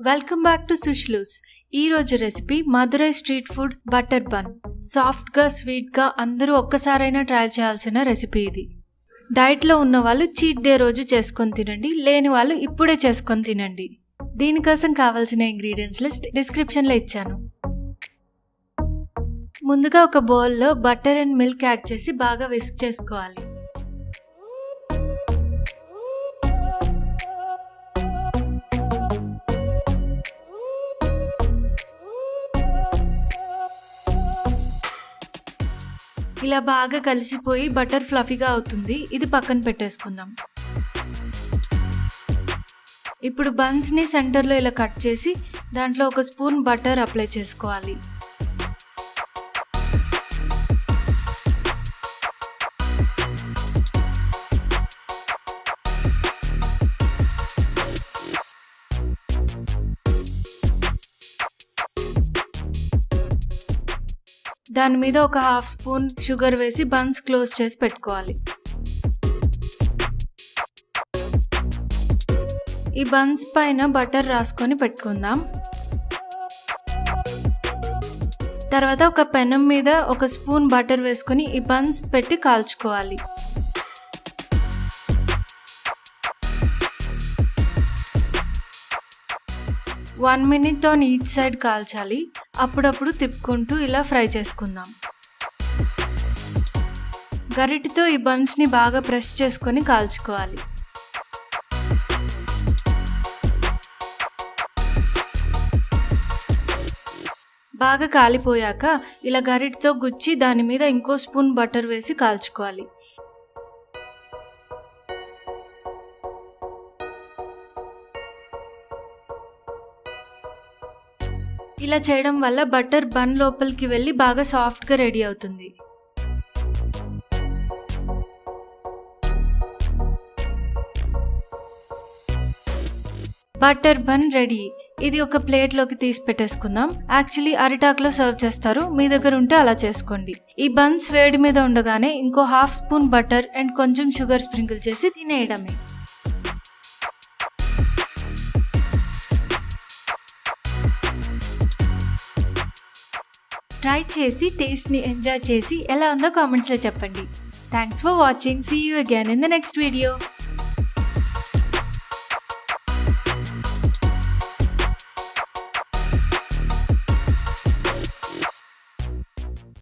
Welcome back to సుష్లూస్. ఈ రోజు recipe Madurai street food butter bun. సాఫ్ట్గా స్వీట్గా అందరూ ఒక్కసారైనా ట్రై చేయాల్సిన రెసిపీ ఇది. డైట్లో ఉన్న వాళ్ళు చీట్ డే రోజు చేసుకొని తినండి, లేని వాళ్ళు ఇప్పుడే చేసుకొని తినండి. దీనికోసం కావాల్సిన ఇంగ్రీడియంట్స్ లిస్ట్ డిస్క్రిప్షన్లో ఇచ్చాను. ముందుగా ఒక బౌల్లో బటర్ అండ్ మిల్క్ యాడ్ చేసి బాగా విస్క్ చేసుకోవాలి. ఇలా బాగా కలిసిపోయి బటర్ ఫ్లఫీగా అవుతుంది. ఇది పక్కన పెట్టేసుకుందాం. ఇప్పుడు బన్స్ని సెంటర్లో ఇలా కట్ చేసి దాంట్లో ఒక స్పూన్ బటర్ అప్లై చేసుకోవాలి. దాని మీద ఒక హాఫ్ స్పూన్ షుగర్ వేసి బన్స్ క్లోజ్ చేసి పెట్టుకోవాలి. ఈ బన్స్ పైన బటర్ రాసుకొని పెట్టుకుందాం. తర్వాత ఒక పెనం మీద ఒక స్పూన్ బటర్ వేసుకొని ఈ బన్స్ పెట్టి కాల్చుకోవాలి. One minute on each side కాల్చాలి. అప్పుడప్పుడు తిప్పుకుంటూ ఇలా ఫ్రై చేసుకుందాం. గరిటెతో ఈ బన్స్ని బాగా ప్రెస్ చేసుకొని కాల్చుకోవాలి. బాగా కాలిపోయాక ఇలా గరిటెతో గుచ్చి దాని మీద ఇంకో స్పూన్ బటర్ వేసి కాల్చుకోవాలి. ఇలా చేయడం వల్ల బటర్ బన్ లోపలికి వెళ్ళి బాగా సాఫ్ట్గా రెడీ అవుతుంది. Butter bun ready. ఇది ఒక ప్లేట్లోకి తీసి పెట్టేసుకుందాం. యాక్చువల్లీ అరిటాకులో సర్వ్ చేస్తారు, మీ దగ్గర ఉంటే అలా చేసుకోండి. ఈ బన్స్ వేడి మీద ఉండగానే ఇంకో హాఫ్ స్పూన్ బటర్ అండ్ కొంచెం షుగర్ స్ప్రింకిల్ చేసి తినేయడమే. ట్రై చేసి టేస్ట్ని ఎంజాయ్ చేసి ఎలా ఉందో కామెంట్స్లో చెప్పండి. Thanks for watching. See you again in the next video.